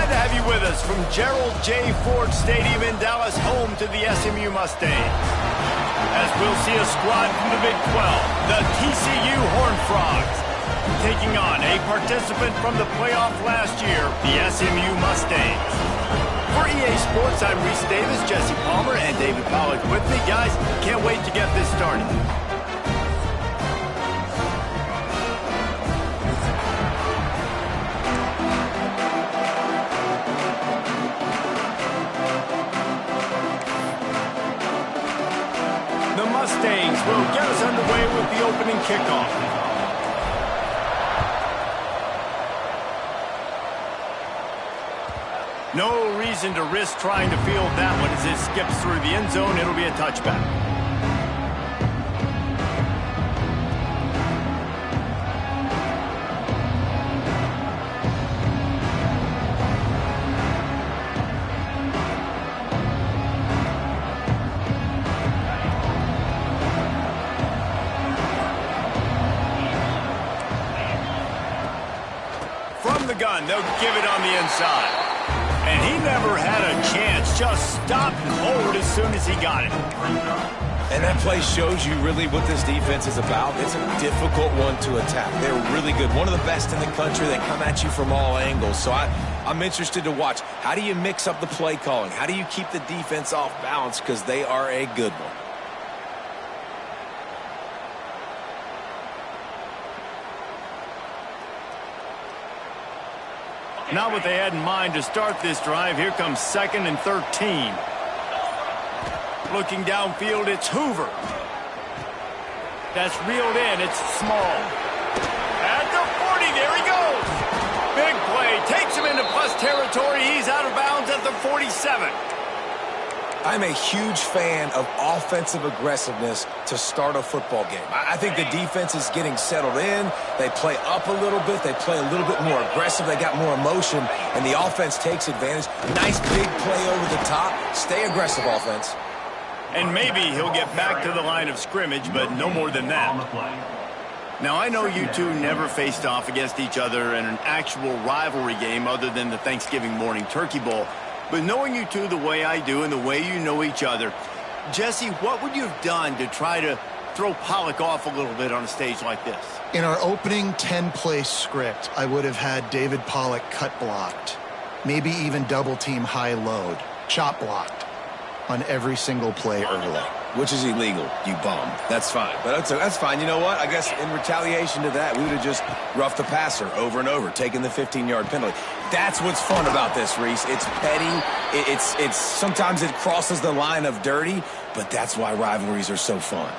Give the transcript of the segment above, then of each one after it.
Glad to have you with us from Gerald J. Ford Stadium in Dallas, home to the SMU Mustangs. As we'll see a squad from the Big 12, the TCU Horned Frogs, taking on a participant from the playoff last year, the SMU Mustangs. For EA Sports, I'm Reese Davis, Jesse Palmer, and David Pollack with me. Guys, can't wait to get this started. The Mustangs will get us underway with the opening kickoff. No reason to risk trying to field that one as it skips through the end zone. It'll be a touchback. From the gun, they'll give it on the inside. And he never had a chance, just stopped cold as soon as he got it. And that play shows you really what this defense is about. It's a difficult one to attack. They're really good. One of the best in the country. They come at you from all angles. So I'm interested to watch. How do you mix up the play calling? How do you keep the defense off balance? Because they are a good one. Not what they had in mind to start this drive. Here comes 2nd and 13. Looking downfield, it's Hoover. That's reeled in. It's Small. At the 40, there he goes. Big play. Takes him into plus territory. He's out of bounds at the 47. I'm a huge fan of offensive aggressiveness to start a football game. I think the defense is getting settled in. They play up a little bit. They play a little bit more aggressive. They got more emotion, and the offense takes advantage. Nice big play over the top. Stay aggressive, offense. And maybe he'll get back to the line of scrimmage, but no more than that. Now, I know you two never faced off against each other in an actual rivalry game other than the Thanksgiving morning Turkey Bowl. But knowing you two the way I do and the way you know each other, Jesse, what would you have done to try to throw Pollack off a little bit on a stage like this? In our opening 10-play script, I would have had David Pollack cut blocked, maybe even double-team high load, chop blocked on every single play early. Which is illegal, you bum. That's fine. But that's fine. You know what? I guess in retaliation to that, we would have just roughed the passer over and over, taking the 15-yard penalty. That's what's fun about this, Reese. It's petty. It's sometimes it crosses the line of dirty, but that's why rivalries are so fun.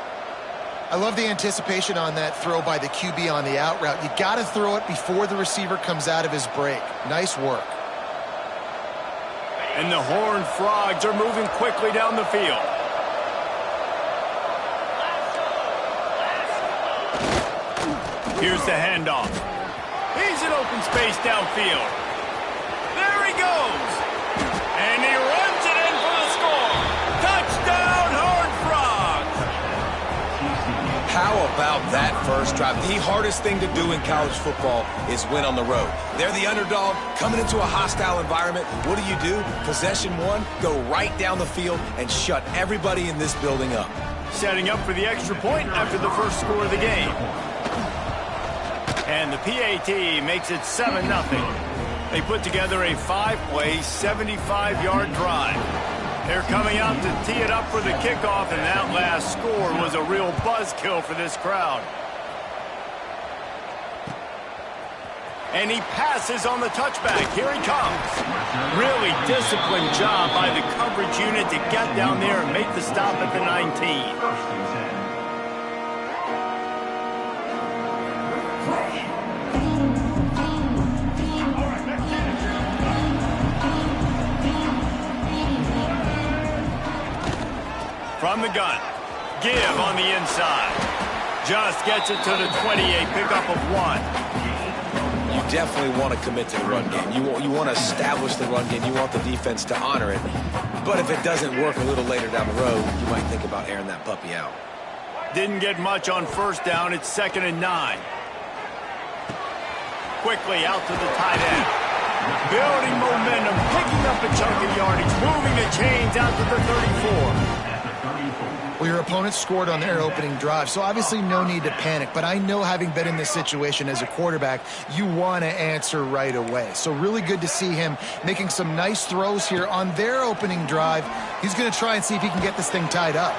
I love the anticipation on that throw by the QB on the out route. You got to throw it before the receiver comes out of his break. Nice work. And the Horned Frogs are moving quickly down the field. Here's the handoff. He's in open space downfield. There he goes. And he runs it in for the score. Touchdown, Horned Frogs. How about that first drive? The hardest thing to do in college football is win on the road. They're the underdog coming into a hostile environment. What do? Possession one, go right down the field and shut everybody in this building up. Setting up for the extra point after the first score of the game. And the PAT makes it 7-0. They put together a 5-play, 75-yard drive. They're coming out to tee it up for the kickoff, and that last score was a real buzzkill for this crowd. And he passes on the touchback. Here he comes. Really disciplined job by the coverage unit to get down there and make the stop at the 19. From the gun, give on the inside. Just gets it to the 28, pickup of 1. You definitely want to commit to the run game. You want to establish the run game. You want the defense to honor it. But if it doesn't work a little later down the road, you might think about airing that puppy out. Didn't get much on first down. It's 2nd and 9. Quickly out to the tight end. Building momentum, picking up a chunk of yardage, moving the chains out to the 34. Well, your opponent scored on their opening drive, so obviously no need to panic. But I know, having been in this situation as a quarterback, you want to answer right away. So really good to see him making some nice throws here on their opening drive. He's going to try and see if he can get this thing tied up.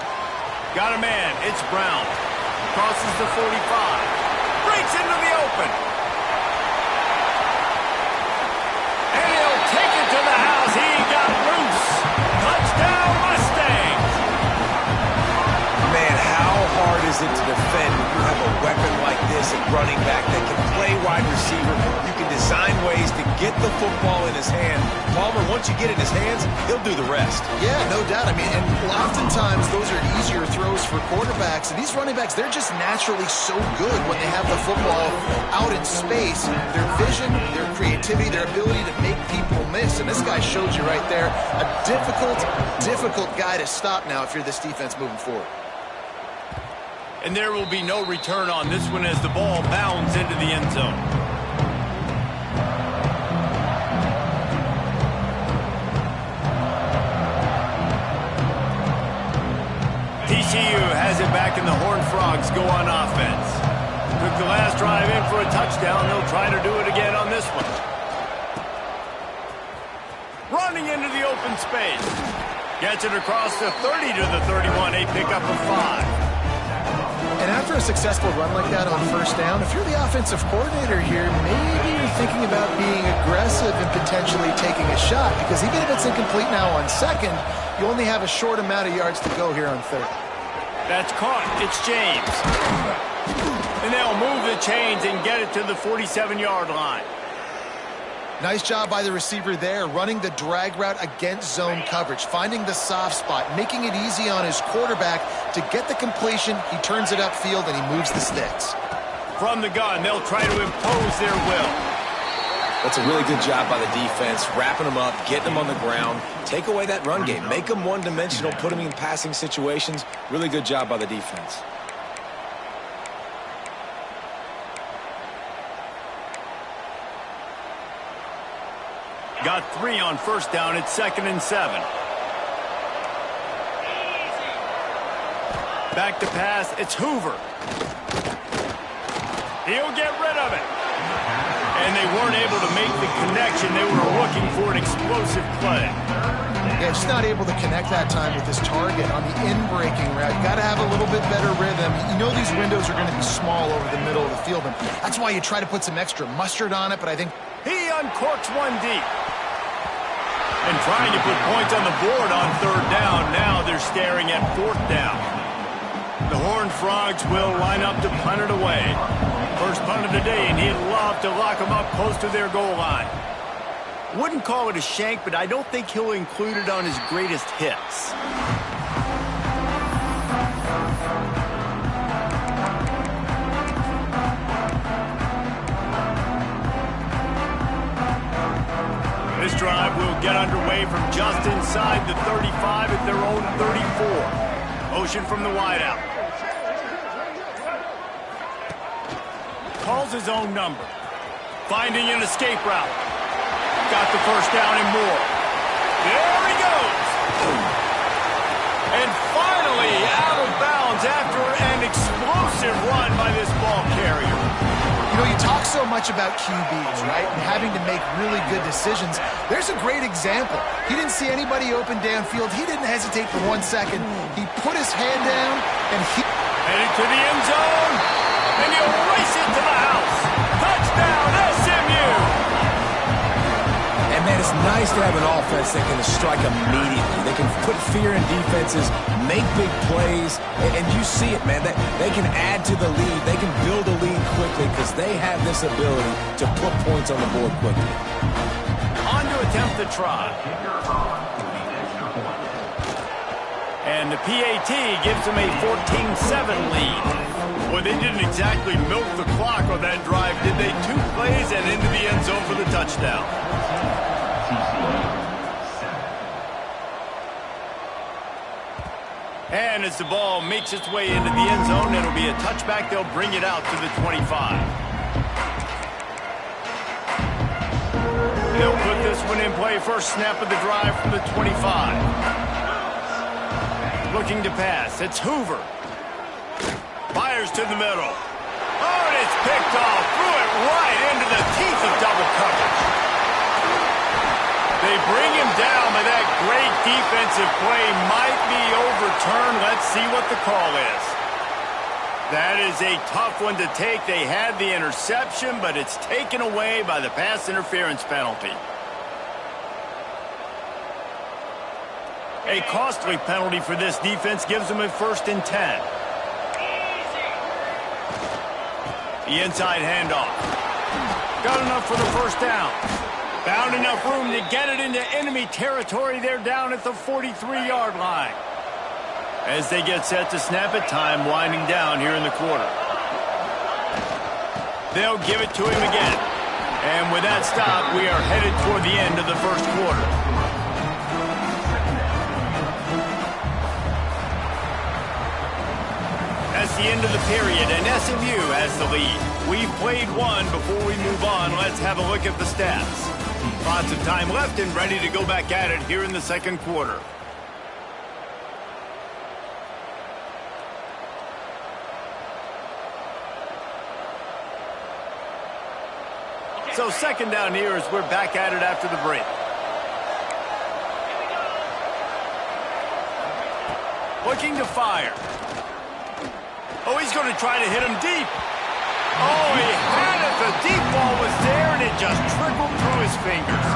Got a man. It's Brown. Crosses the 45. Breaks into the open. And he'll take it to the house. He got loose. Touchdown, Mustangs. Man, how hard is it to defend when you have a weapon like this at running back that can play wide receiver? You can design ways to get the football in his hand. Palmer, once you get it in his hands, he'll do the rest. Yeah, no doubt. I mean, and oftentimes those are easier throws for quarterbacks. And these running backs, they're just naturally so good when they have the football out in space. Their vision, their creativity, their ability to make people miss. And this guy showed you right there, a difficult guy to stop now if you're this defense moving forward. And there will be no return on this one as the ball bounds into the end zone. TCU has it back, and the Horned Frogs go on offense. Took the last drive in for a touchdown. They'll try to do it again on this one. Running into the open space. Gets it across the 30 to the 31. A pickup of 5. And after a successful run like that on first down, if you're the offensive coordinator here, maybe you're thinking about being aggressive and potentially taking a shot, because even if it's incomplete now on second, you only have a short amount of yards to go here on third. That's caught. It's James. And they'll move the chains and get it to the 47-yard line. Nice job by the receiver there, running the drag route against zone coverage, finding the soft spot, making it easy on his quarterback to get the completion. He turns it upfield, and he moves the sticks. From the gun, they'll try to impose their will. That's a really good job by the defense, wrapping them up, getting them on the ground. Take away that run game. Make them one-dimensional, put them in passing situations. Really good job by the defense. Got 3 on first down. It's 2nd and 7. Back to pass. It's Hoover. He'll get rid of it. And they weren't able to make the connection. They were looking for an explosive play. Yeah, just not able to connect that time with his target on the in-breaking route. You got to have a little bit better rhythm. You know these windows are going to be small over the middle of the field, and that's why you try to put some extra mustard on it, but I think he uncorks one deep. And trying to put points on the board on third down. Now they're staring at 4th down. The Horned Frogs will line up to punt it away. First punt of the day, and he'd love to lock them up close to their goal line. Wouldn't call it a shank, but I don't think he'll include it on his greatest hits. This drive will get underway from just inside the 35 at their own 34. Motion from the wideout. Calls his own number. Finding an escape route. Got the first down and more. There he goes. And finally out of bounds after an explosive run by this ball carrier. You know, you talk so much about QBs, right? And having to make really good decisions. There's a great example. He didn't see anybody open downfield. He didn't hesitate for 1 second. He put his hand down, and he headed to the end zone, and he'll race it to the house. Touchdown, SMU! And, man, it's nice to have an offense that can strike immediately. They can put fear in defenses, make big plays, and you see it, man. They can add to the lead. They can build a lead quickly because they have this ability to put points on the board quickly. On to attempt the try. And the PAT gives them a 14-7 lead. Well, they didn't exactly milk the clock on that drive, did they? 2 plays and into the end zone for the touchdown. And as the ball makes its way into the end zone, it'll be a touchback. They'll bring it out to the 25. They'll put this one in play. First snap of the drive from the 25. Looking to pass. It's Hoover. Fires to the middle. Oh, and it's picked off. Threw it right into the teeth of double coverage. They bring him down, but that great defensive play might be overturned. Let's see what the call is. That is a tough one to take. They had the interception, but it's taken away by the pass interference penalty. A costly penalty for this defense gives them a 1st and 10. The inside handoff. Got enough for the first down. Found enough room to get it into enemy territory. They're down at the 43-yard line. As they get set to snap it, time winding down here in the quarter. They'll give it to him again. And with that stop, we are headed toward the end of the first quarter. That's the end of the period, and SMU has the lead. We've played one. Before we move on, let's have a look at the stats. Lots of time left and ready to go back at it here in the second quarter. So second down here as we're back at it after the break. Looking to fire. Oh, he's going to try to hit him deep. Oh, he had it. The deep ball was there, and it just trickled through his fingers.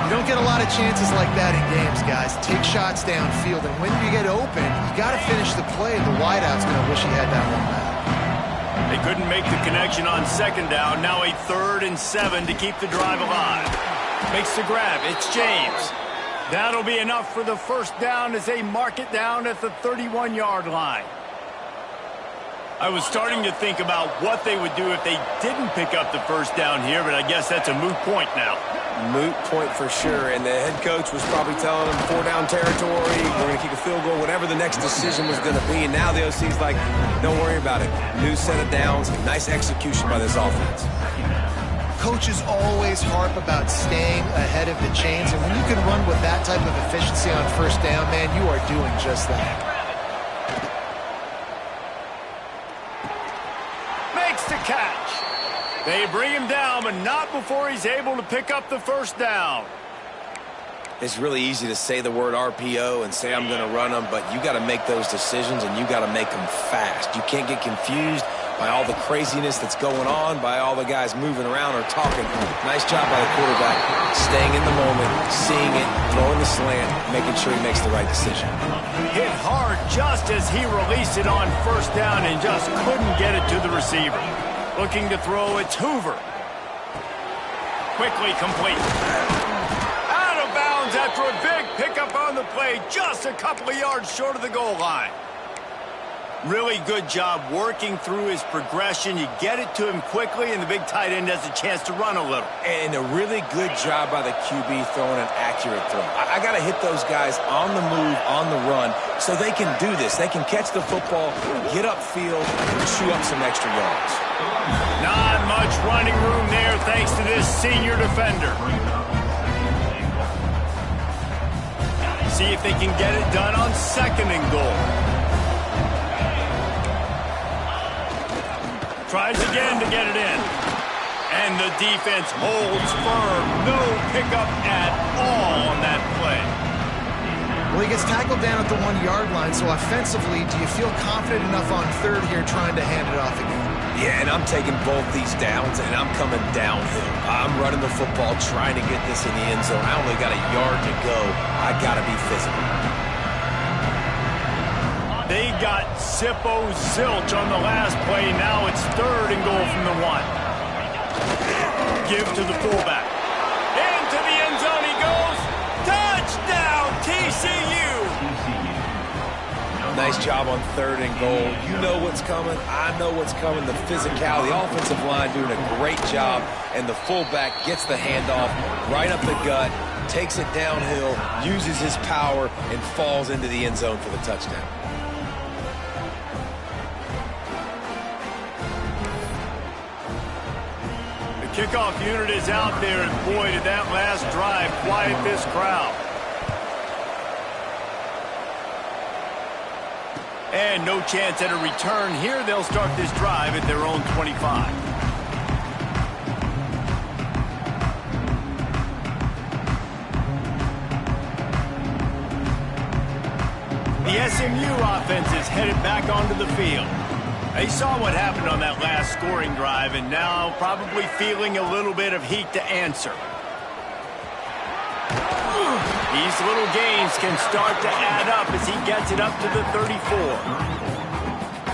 You don't get a lot of chances like that in games, guys. Take shots downfield, and when you get open, you got to finish the play. The wideout's going to wish he had that one back. They couldn't make the connection on second down. Now a 3rd and 7 to keep the drive alive. Makes the grab. It's James. That'll be enough for the first down as they mark it down at the 31-yard line. I was starting to think about what they would do if they didn't pick up the first down here, but I guess that's a moot point now. Moot point for sure, and the head coach was probably telling them 4-down territory, we're going to kick a field goal, whatever the next decision was going to be, and now the OC's like, don't worry about it. New set of downs, nice execution by this offense. Coaches always harp about staying ahead of the chains, and when you can run with that type of efficiency on first down, man, you are doing just that. To catch. They bring him down, but not before he's able to pick up the first down. It's really easy to say the word RPO and say I'm going to run them, but you got to make those decisions and you got to make them fast. You can't get confused by all the craziness that's going on, by all the guys moving around or talking. Nice job by the quarterback, staying in the moment, seeing it, throwing the slant, making sure he makes the right decision. Hit hard just as he released it on first down and just couldn't get it to the receiver. Looking to throw, it's Hoover. Quickly complete. Out of bounds after a big pickup on the play, just a couple of yards short of the goal line. Really good job working through his progression. You get it to him quickly, and the big tight end has a chance to run a little. And a really good job by the QB throwing an accurate throw. I got to hit those guys on the move, on the run, so they can do this. They can catch the football, get upfield, and chew up some extra yards. Not much running room there thanks to this senior defender. See if they can get it done on second and goal. Tries again to get it in. And the defense holds firm. No pickup at all on that play. Well, he gets tackled down at the 1-yard line, so offensively, do you feel confident enough on third here trying to hand it off again? Yeah, and I'm taking both these downs, and I'm coming downhill. I'm running the football, trying to get this in the end zone. I only got a yard to go. I got to be physical. They got zilch on the last play. Now it's third and goal from the 1. Give to the fullback. Into the end zone he goes. Touchdown, TCU. Nice job on third and goal. You know what's coming. I know what's coming. The physicality, the offensive line doing a great job, and the fullback gets the handoff right up the gut, takes it downhill, uses his power, and falls into the end zone for the touchdown. Kickoff unit is out there, and boy, did that last drive quiet this crowd. And no chance at a return here. They'll start this drive at their own 25. The SMU offense is headed back onto the field. They saw what happened on that last scoring drive, and now probably feeling a little bit of heat to answer. These little gains can start to add up as he gets it up to the 34.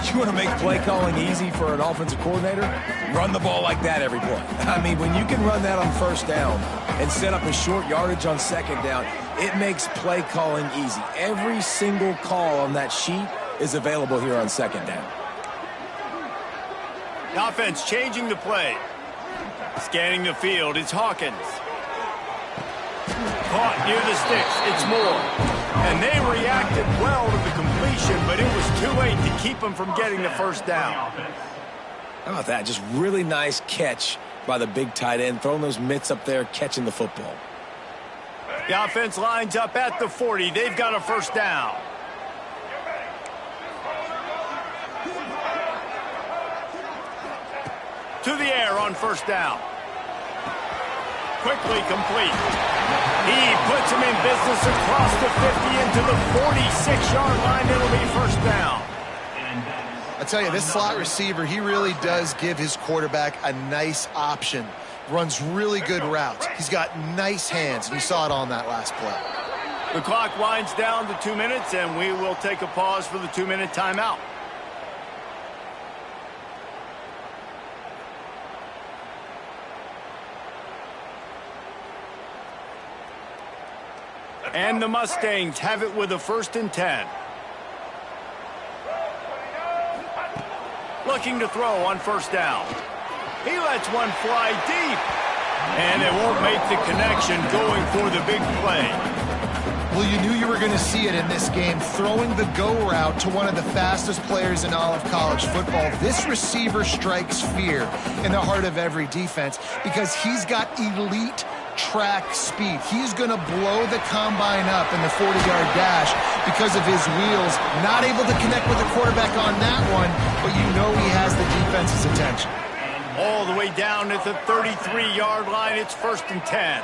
You want to make play calling easy for an offensive coordinator? Run the ball like that every play. I mean, when you can run that on first down and set up a short yardage on second down, it makes play calling easy. Every single call on that sheet is available here on second down. The offense changing the play. Scanning the field, it's Hawkins. Caught near the sticks, it's Moore. And they reacted well to the completion, but it was too late to keep them from getting the first down. How about that? Just really nice catch by the big tight end, throwing those mitts up there, catching the football. The offense lines up at the 40. They've got a first down. To the air on first down. Quickly complete. He puts him in business across the 50 into the 46-yard line. It'll be first down. I tell you, this slot receiver, he really does give his quarterback a nice option. Runs really good routes. He's got nice hands, and you saw it on that last play. The clock winds down to 2 minutes, and we will take a pause for the 2-minute timeout. And the Mustangs have it with a 1st and 10. Looking to throw on first down. He lets one fly deep. And they won't make the connection going for the big play. Well, you knew you were going to see it in this game. Throwing the go route to one of the fastest players in all of college football. This receiver strikes fear in the heart of every defense because he's got elite track speed. He's going to blow the combine up in the 40-yard dash because of his wheels. Not able to connect with the quarterback on that one, but you know he has the defense's attention. All the way down at the 33-yard line, it's 1st and 10.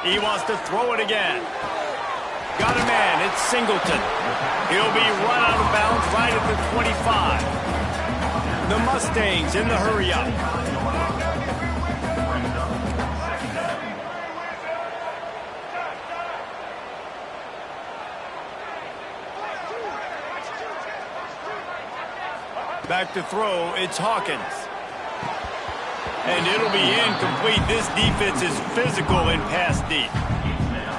He wants to throw it again. Got a man, it's Singleton. He'll be run out of bounds right at the 25. The Mustangs in the hurry up. Back to throw, it's Hawkins. And it'll be incomplete. This defense is physical in pass deep.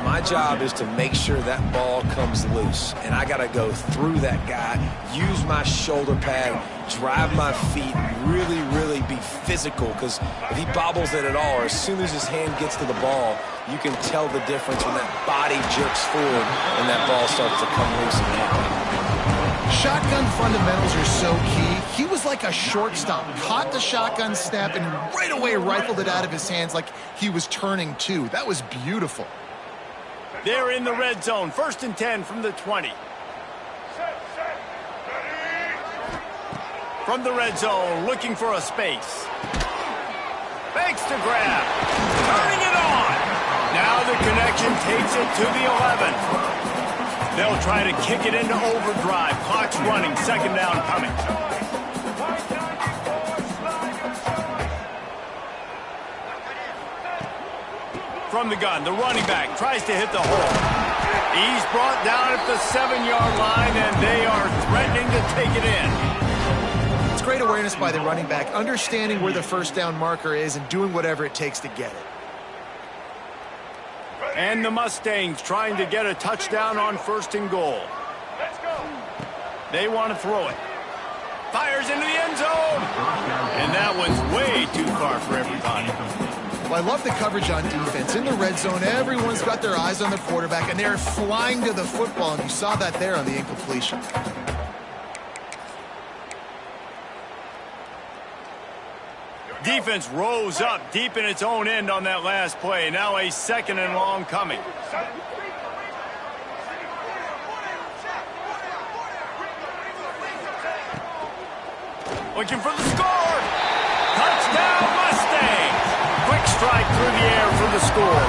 My job is to make sure that ball comes loose, and I got to go through that guy, use my shoulder pad, drive my feet, really, really be physical, because if he bobbles it at all, or as soon as his hand gets to the ball, you can tell the difference when that body jerks forward and that ball starts to come loose again. Shotgun fundamentals are so key. He was like a shortstop, caught the shotgun snap and right away rifled it out of his hands like he was turning two. That was beautiful. They're in the red zone. 1st and 10 from the 20. From the red zone, looking for a space. Fakes to grab. Turning it on. Now the connection takes it to the 11. They'll try to kick it into overdrive. Clock's running. 2nd down coming. From the gun, the running back tries to hit the hole. He's brought down at the 7-yard line, and they are threatening to take it in. It's great awareness by the running back, understanding where the first down marker is and doing whatever it takes to get it. And the Mustangs trying to get a touchdown on 1st and goal. They want to throw it. Fires into the end zone. And that one's way too far for everybody. Well, I love the coverage on defense. In the red zone, everyone's got their eyes on the quarterback, and they're flying to the football, and you saw that there on the incompletion. Defense rose up deep in its own end on that last play. Now a 2nd and long coming. Looking for the score. Touchdown Mustangs. Quick strike through the air for the score.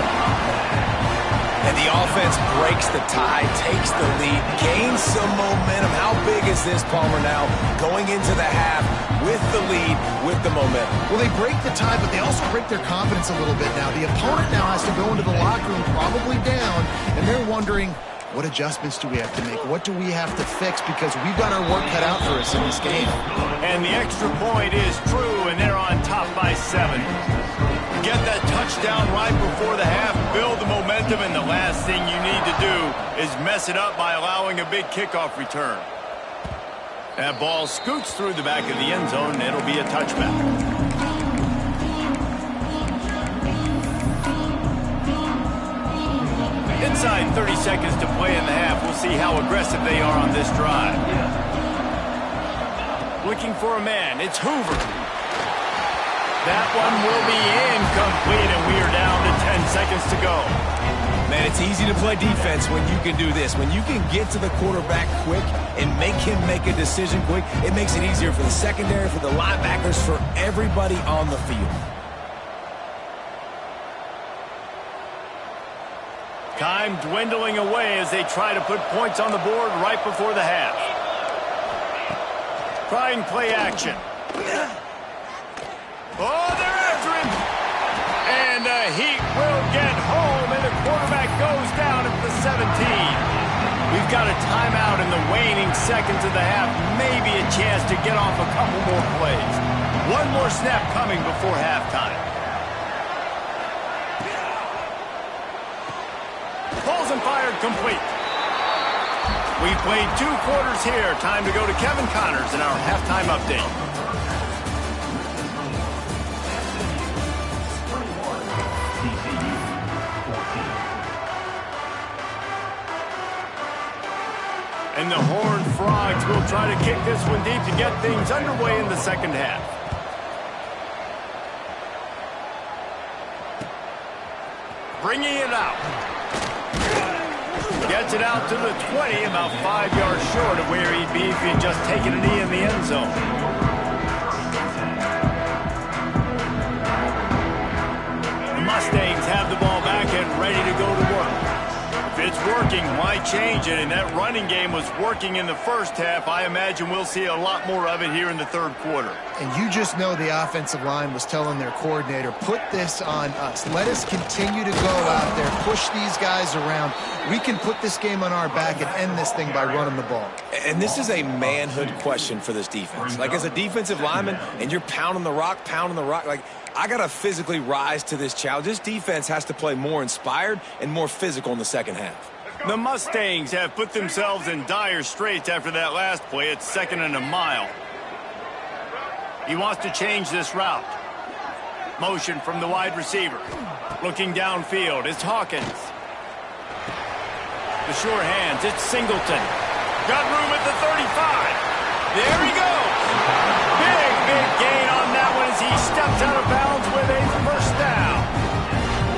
And the offense breaks the tie, takes the lead, gains some momentum. How big is this, Palmer, now going into the half with the lead, with the momentum? Well, they break the tie, but they also break their confidence a little bit now. The opponent now has to go into the locker room probably down, and they're wondering, what adjustments do we have to make? What do we have to fix? Because we've got our work cut out for us in this game. And the extra point is true, and they're on top by 7. Get that touchdown right before the half, build the momentum, and the last thing you need to do is mess it up by allowing a big kickoff return. That ball scoots through the back of the end zone, and it'll be a touchback. Inside 30 seconds to play in the half. We'll see how aggressive they are on this drive. Looking for a man. It's Hoover. That one will be incomplete, and we are down to 10 seconds to go. Man, it's easy to play defense when you can do this. When you can get to the quarterback quick and make him make a decision quick, it makes it easier for the secondary, for the linebackers, for everybody on the field. Time dwindling away as they try to put points on the board right before the half. Trying play action. Oh, they're after him. And the Heat will get home, and the quarterback goes down at the 17. We've got a timeout in the waning seconds of the half. Maybe a chance to get off a couple more plays. One more snap coming before halftime. Pulls and fired complete. We've played 2 quarters here. Time to go to Kevin Connors in our halftime update. And the Horned Frogs will try to kick this one deep to get things underway in the second half. Bringing it out. Gets it out to the 20, about 5 yards short of where he'd be if he'd just taken a knee in the end zone. The Mustangs have the ball back and ready to go to work. If it's working, why change it? And that running game was working in the first half. I imagine we'll see a lot more of it here in the third quarter. And you just know the offensive line was telling their coordinator, put this on us. Let us continue to go out there, push these guys around. We can put this game on our back and end this thing by running the ball. And this is a manhood question for this defense. Like, as a defensive lineman, and you're pounding the rock, like, I got to physically rise to this challenge. This defense has to play more inspired and more physical in the second half. The Mustangs have put themselves in dire straits after that last play. It's 2nd and a mile. He wants to change this route. Motion from the wide receiver. Looking downfield, it's Hawkins. The sure hands, it's Singleton. Got room at the 35. There he goes. Big gain on that one as he steps out of bounds with a first down.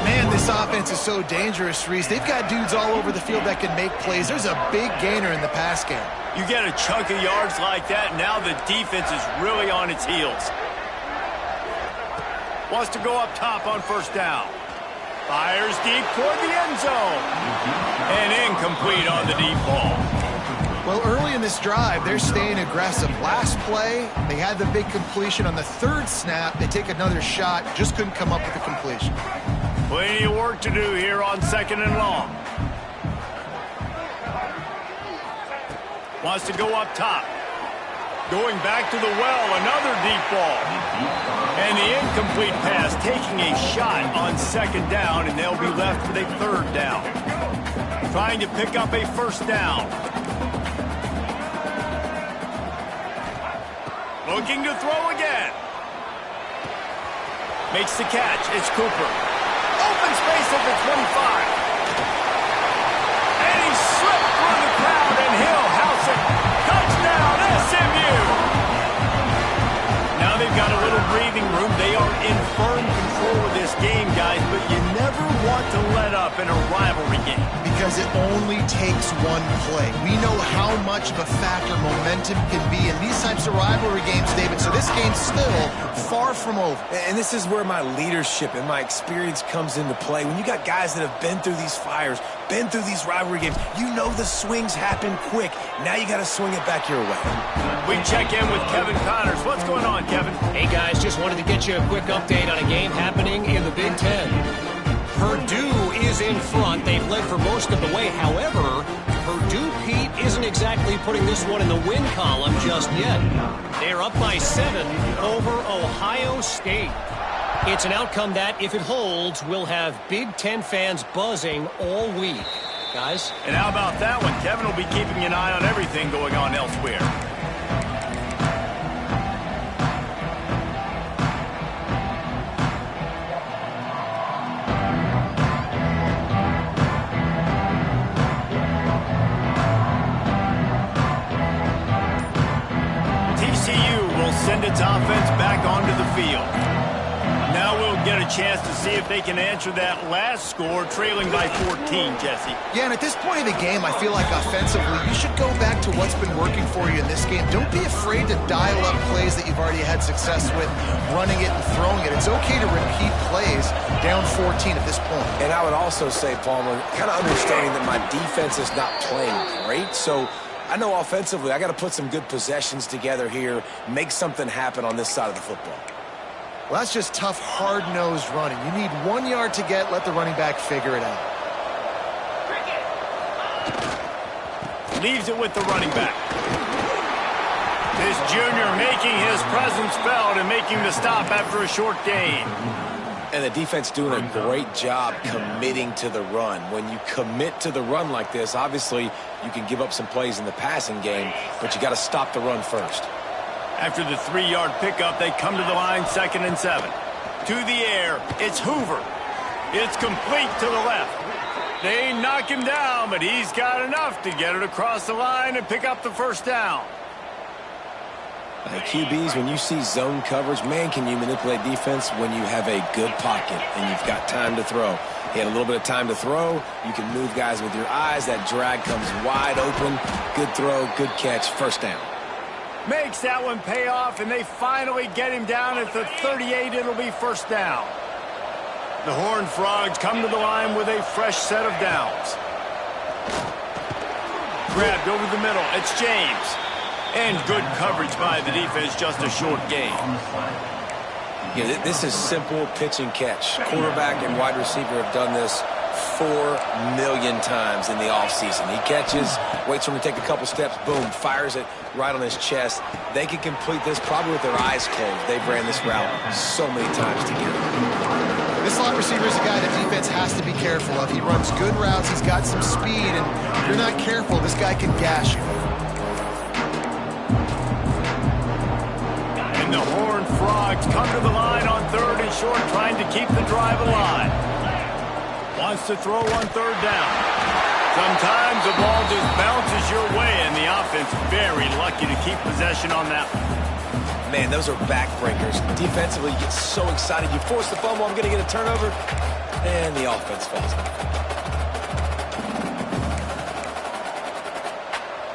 Man, this offense is so dangerous, Reese. They've got dudes all over the field that can make plays. There's a big gainer in the pass game. You get a chunk of yards like that, now the defense is really on its heels. Wants to go up top on first down. Fires deep toward the end zone. And incomplete on the deep ball. Well, early in this drive, they're staying aggressive. Last play, they had the big completion. On the 3rd snap, they take another shot. Just couldn't come up with the completion. Plenty of work to do here on 2nd and long. Wants to go up top. Going back to the well, another deep ball. And the incomplete pass, taking a shot on 2nd down, and they'll be left with a 3rd down. Trying to pick up a first down. Looking to throw again. Makes the catch. It's Cooper. Open space at the 25. And he slipped through the crowd, and he'll house it. Touchdown, SMU! Now they've got a little breathing room. They are in firm control of this game, guys, but you never want to let up in a rivalry game. Because it only takes one play. We know how much of a factor momentum can be in these types of rivalry games, David, so this game's still far from over. And this is where my leadership and my experience comes into play. When you got guys that have been through these fires, been through these rivalry games, you know the swings happen quick. Now you got to swing it back your way. We check in with Kevin Connors. What's going on, Kevin? Hey, guys, just wanted to get you a quick update on a game happening in the Big Ten. Purdue is in front. They've led for most of the way. However, Purdue, Pete, isn't exactly putting this one in the win column just yet. They're up by 7 over Ohio State. It's an outcome that, if it holds, will have Big Ten fans buzzing all week. Guys? And how about that one? Kevin will be keeping an eye on everything going on elsewhere. TCU will send its offense back onto the field. Now we'll get a chance to see if they can answer that last score, trailing by 14, Jesse. Yeah, and at this point of the game, I feel like offensively, you should go back to what's been working for you in this game. Don't be afraid to dial up plays that you've already had success with, running it and throwing it. It's okay to repeat plays down 14 at this point. And I would also say, Palmer, kind of understanding that my defense is not playing great, so I know offensively I got to put some good possessions together here, make something happen on this side of the football. Well, that's just tough, hard-nosed running. You need 1 yard to get, let the running back figure it out. Leaves it with the running back. This junior making his presence felt and making the stop after a short gain. And the defense doing a great job committing to the run. When you commit to the run like this, obviously you can give up some plays in the passing game, but you got to stop the run first. After the 3-yard pickup, they come to the line, 2nd and 7. To the air, it's Hoover. It's complete to the left. They knock him down, but he's got enough to get it across the line and pick up the first down. QBs, when you see zone coverage, man, can you manipulate defense when you have a good pocket and you've got time to throw. He had a little bit of time to throw. You can move guys with your eyes. That drag comes wide open. Good throw, good catch, first down. Makes that one pay off, and they finally get him down at the 38. It'll be first down. The Horned Frogs come to the line with a fresh set of downs. Grabbed over the middle. It's James. And good coverage by the defense, just a short gain. Yeah, this is simple pitch and catch. Quarterback and wide receiver have done this 4 million times in the offseason. He catches, waits for him to take a couple steps, boom, fires it right on his chest. They can complete this probably with their eyes closed. They've ran this route so many times together. This slot receiver is a guy the defense has to be careful of. He runs good routes, he's got some speed, and if you're not careful, this guy can gash you. And the Horned Frogs come to the line on 3rd and short, trying to keep the drive alive. Wants to throw on 3rd down. Sometimes the ball just bounces your way, and the offense very lucky to keep possession on that one. Man, those are backbreakers. Defensively, you get so excited. You force the fumble, I'm going to get a turnover, and the offense falls down.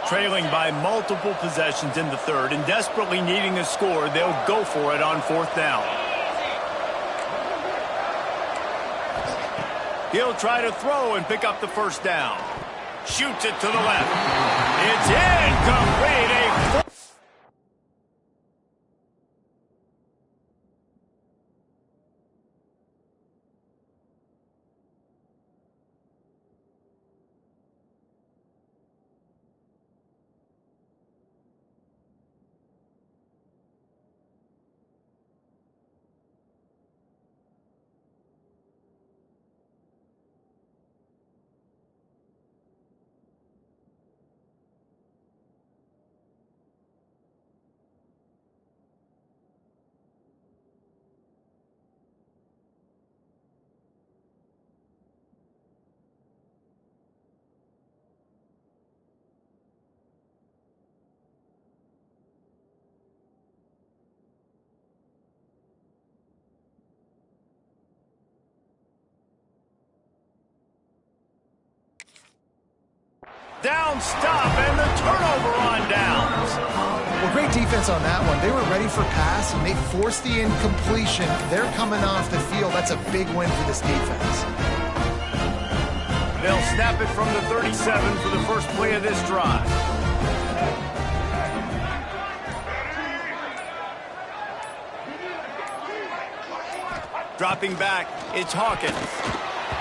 Trailing by multiple possessions in the 3rd and desperately needing a score, they'll go for it on 4th down. He'll try to throw and pick up the first down. Shoots it to the left. It's incomplete. Down stop and the turnover on downs. Well, great defense on that one. They were ready for pass, and they forced the incompletion. They're coming off the field. That's a big win for this defense. They'll snap it from the 37 for the first play of this drive. Dropping back, it's Hawkins.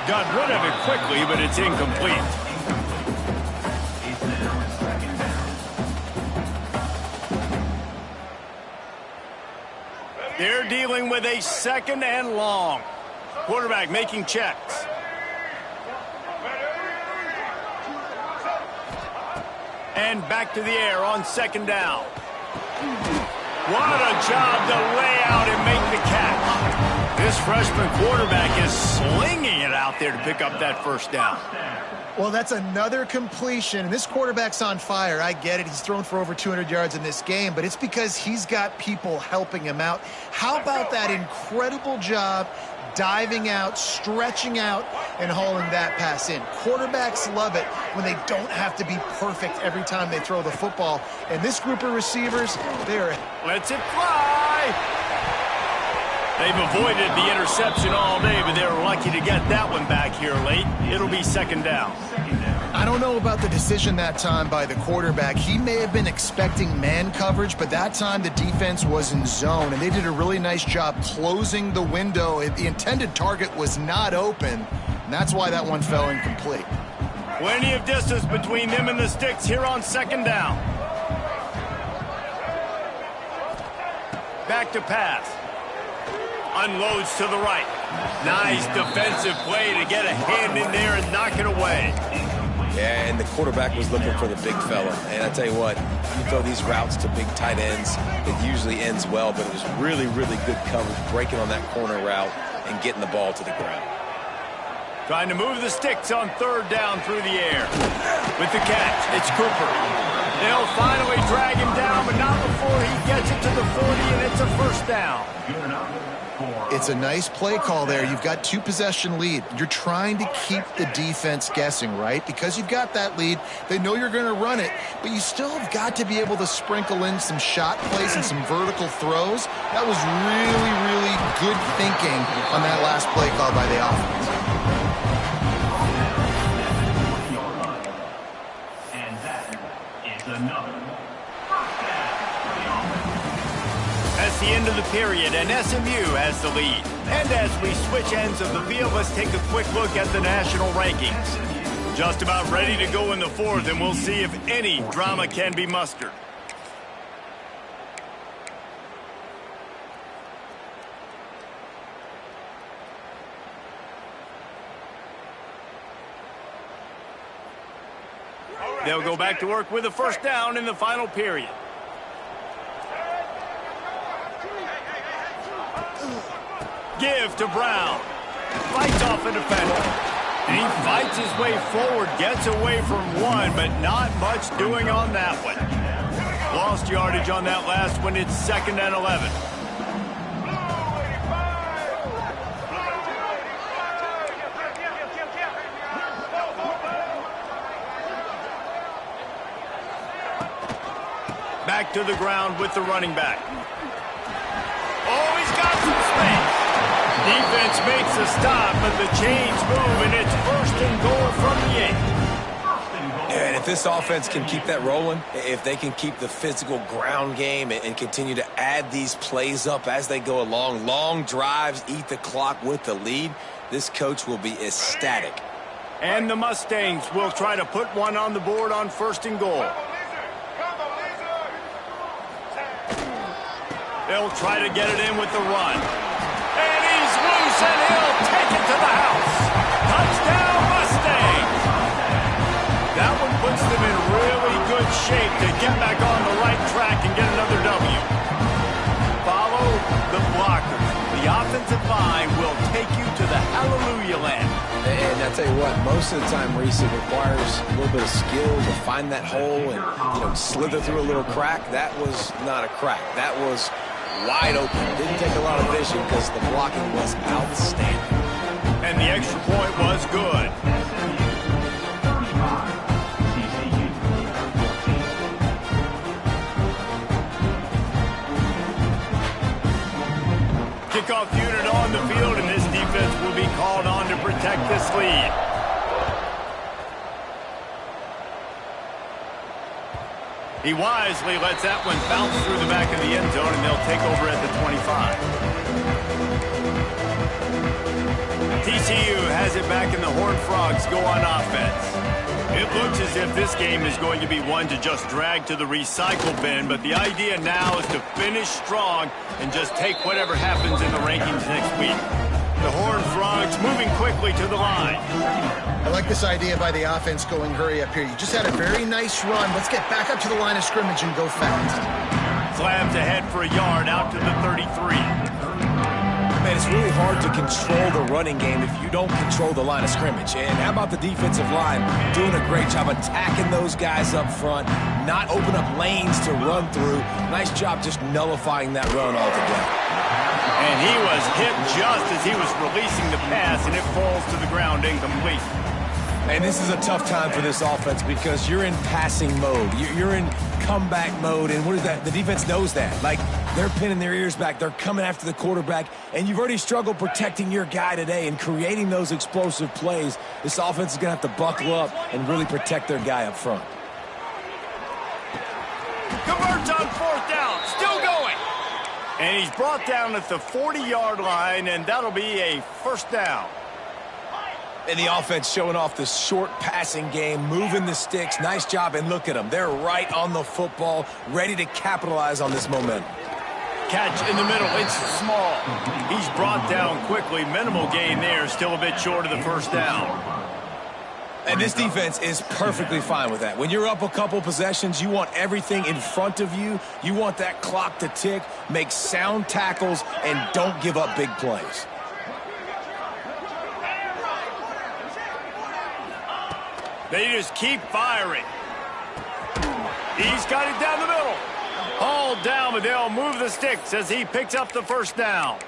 Got rid of it quickly, but it's incomplete. They're dealing with a second and long. Quarterback making checks. And back to the air on second down. What a job to lay out and make the catch. This freshman quarterback is slinging it out there to pick up that first down. Well, that's another completion. This quarterback's on fire. I get it. He's thrown for over 200 yards in this game, but it's because he's got people helping him out. How about that incredible job diving out, stretching out, and hauling that pass in? Quarterbacks love it when they don't have to be perfect every time they throw the football. And this group of receivers, they're... Lets it fly! They've avoided the interception all day, but they were lucky to get that one back here late. It'll be second down. I don't know about the decision that time by the quarterback. He may have been expecting man coverage, but that time the defense was in zone, and they did a really nice job closing the window. The intended target was not open, and that's why that one fell incomplete. Plenty of distance between them and the sticks here on second down. Back to pass. Unloads to the right. Nice defensive play to get a hand in there and knock it away. Yeah, and the quarterback was looking for the big fella. And I tell you what, you throw these routes to big tight ends, it usually ends well, but it was really, really good coverage, breaking on that corner route and getting the ball to the ground. Trying to move the sticks on third down through the air. With the catch, it's Cooper. They'll finally drag him down, but not before he gets it to the 40, and it's a first down. It's a nice play call there. You've got two-possession lead. You're trying to keep the defense guessing, right? Because you've got that lead, they know you're going to run it, but you still have got to be able to sprinkle in some shot plays and some vertical throws. That was really, really good thinking on that last play call by the offense. And that is another. That's the end of the period, and SMU has the lead. And as we switch ends of the field, let's take a quick look at the national rankings. Just about ready to go in the fourth, and we'll see if any drama can be mustered. They'll go back to work with a first down in the final period. Give to Brown. Fights off a defender. And he fights his way forward, gets away from one, but not much doing on that one. Lost yardage on that last one. It's second and 11. Back to the ground with the running back. Oh, he's got some space. Defense makes a stop, but the chains move, and it's first and goal from the 8. And if this offense can keep that rolling, if they can keep the physical ground game and continue to add these plays up as they go along, long drives, eat the clock with the lead, this coach will be ecstatic. And the Mustangs will try to put one on the board on first and goal. They'll try to get it in with the run. And he's loose, and he'll take it to the house. Touchdown, Mustangs! That one puts them in really good shape to get back on the right track and get another W. Follow the blockers. The offensive line will take you to the hallelujah land. And I tell you what, most of the time, Reese, it requires a little bit of skill to find that hole and, slither through a little crack. That was not a crack. That was wide open. Didn't take a lot of vision because the blocking was outstanding. And the extra point was good. Kickoff unit on the field, and this defense will be called on to protect this lead. He wisely lets that one bounce through the back of the end zone, and they'll take over at the 25. TCU has it back, and the Horned Frogs go on offense. It looks as if this game is going to be one to just drag to the recycle bin, but the idea now is to finish strong and just take whatever happens in the rankings next week. The Horned Frogs moving quickly to the line. I like this idea by the offense going hurry up here. You just had a very nice run. Let's get back up to the line of scrimmage and go fast. Slabs ahead for a yard out to the 33. Man, it's really hard to control the running game if you don't control the line of scrimmage. And how about the defensive line doing a great job attacking those guys up front, not open up lanes to run through. Nice job just nullifying that run altogether. And he was hit just as he was releasing the pass, and it falls to the ground incomplete. And this is a tough time for this offense because you're in passing mode. You're in comeback mode, and what is that? The defense knows that. Like, they're pinning their ears back. They're coming after the quarterback, and you've already struggled protecting your guy today and creating those explosive plays. This offense is going to have to buckle up and really protect their guy up front. Converts on fourth down. Still going. And he's brought down at the 40-yard line, and that'll be a first down. And the offense showing off the short passing game, moving the sticks. Nice job, and look at them. They're right on the football, ready to capitalize on this momentum. Catch in the middle. It's small. He's brought down quickly. Minimal gain there. Still a bit short of the first down. And this defense is perfectly fine with that. When you're up a couple possessions, you want everything in front of you. You want that clock to tick, make sound tackles, and don't give up big plays. They just keep firing. He's got it down the middle. Hauled down, but they'll move the sticks as he picks up the first down.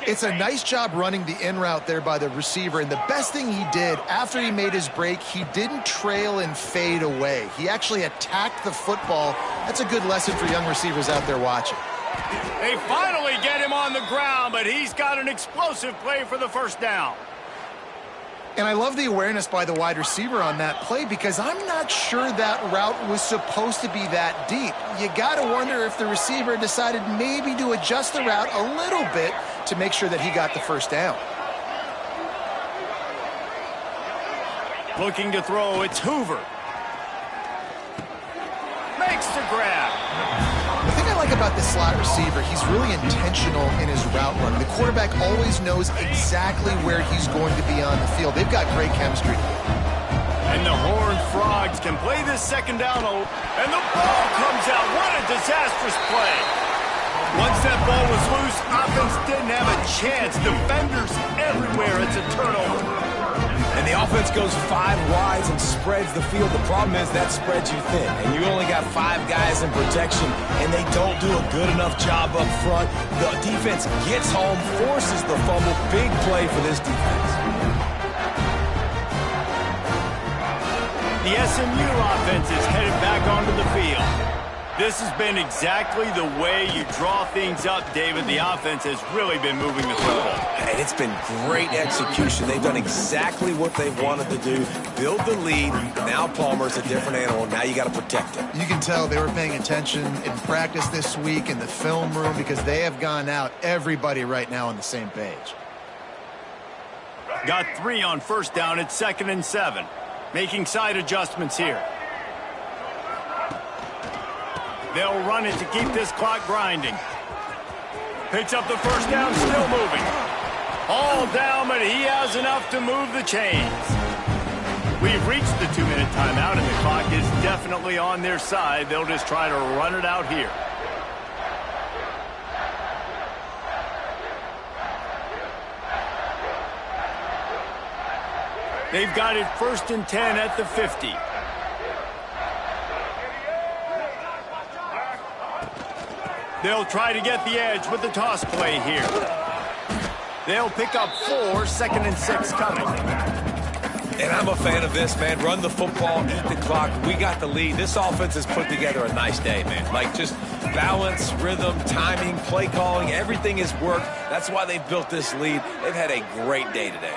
It's a nice job running the in route there by the receiver, and the best thing he did after he made his break, he didn't trail and fade away. He actually attacked the football. That's a good lesson for young receivers out there watching. They finally get him on the ground, but he's got an explosive play for the first down. And I love the awareness by the wide receiver on that play because I'm not sure that route was supposed to be that deep. You got to wonder if the receiver decided maybe to adjust the route a little bit to make sure that he got the first down. Looking to throw, it's Hoover. Makes the grab. The thing I like about this slot receiver, he's really intentional in his route run. The quarterback always knows exactly where he's going to be on the field. They've got great chemistry. And the Horned Frogs can play this second down, and the ball comes out. What a disastrous play. Once that ball was loose, offense didn't have a chance. Defenders everywhere. It's a turnover. And the offense goes 5 wides and spreads the field. The problem is that spreads you thin, and you only got 5 guys in protection, and they don't do a good enough job up front. The defense gets home, forces the fumble. Big play for this defense. The SMU offense is headed back onto the field. This has been exactly the way you draw things up, David. The offense has really been moving the football. And it's been great execution. They've done exactly what they wanted to do. Build the lead. Now Palmer's a different animal. Now you got to protect him. You can tell they were paying attention in practice this week in the film room because they have gone out, everybody right now on the same page. Got 3 on first down. It's 2nd and 7. Making side adjustments here. They'll run it to keep this clock grinding. Picks up the first down, still moving. All down, but he has enough to move the chains. We've reached the 2-minute timeout, and the clock is definitely on their side. They'll just try to run it out here. They've got it 1st and 10 at the 50. They'll try to get the edge with the toss play here. They'll pick up 4, 2nd and 6 coming. And I'm a fan of this, man. Run the football, eat the clock. We got the lead. This offense has put together a nice day, man. Like, just balance, rhythm, timing, play calling, everything has worked. That's why they've built this lead. They've had a great day today.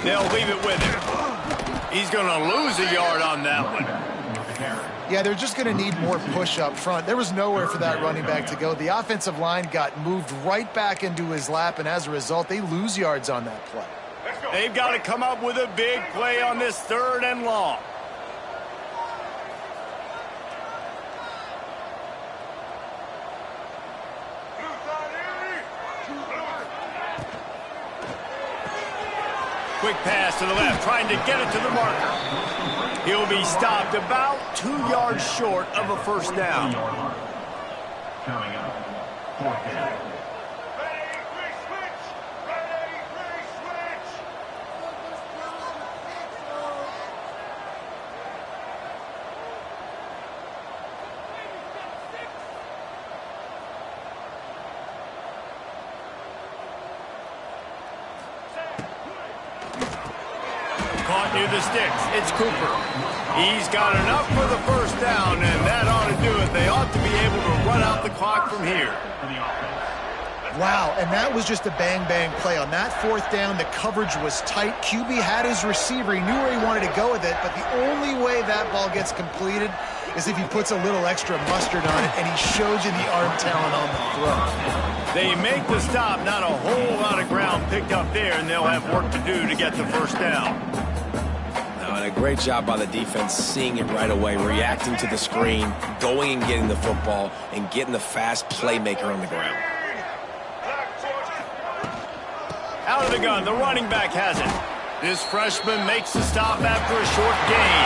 They'll leave it with him. He's going to lose a yard on that one. Yeah, they're just going to need more push up front. There was nowhere for that running back to go. The offensive line got moved right back into his lap, and as a result, they lose yards on that play. They've got to come up with a big play on this 3rd and long. Quick pass to the left, trying to get it to the marker. He'll be stopped about 2 yards short of a first down. Coming up, 4th down. Caught near the sticks. It's Cooper. He's got enough for the first down, and that ought to do it. They ought to be able to run out the clock from here. Wow, and that was just a bang-bang play. On that 4th down, the coverage was tight. QB had his receiver. He knew where he wanted to go with it, but the only way that ball gets completed is if he puts a little extra mustard on it, and he shows you the arm talent on the throw. They make the stop. Not a whole lot of ground picked up there, and they'll have work to do to get the first down. And a great job by the defense seeing it right away, reacting to the screen, going and getting the football, and getting the fast playmaker on the ground. Out of the gun, the running back has it. This freshman makes the stop after a short gain.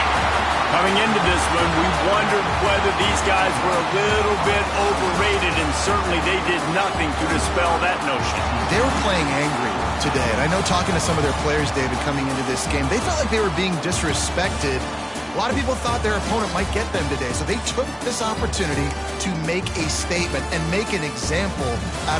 Coming into this one, we wondered whether these guys were a little bit overrated, and certainly they did nothing to dispel that notion. They were playing angry today, and I know talking to some of their players, David, coming into this game, they felt like they were being disrespected. A lot of people thought their opponent might get them today, so they took this opportunity to make a statement and make an example out of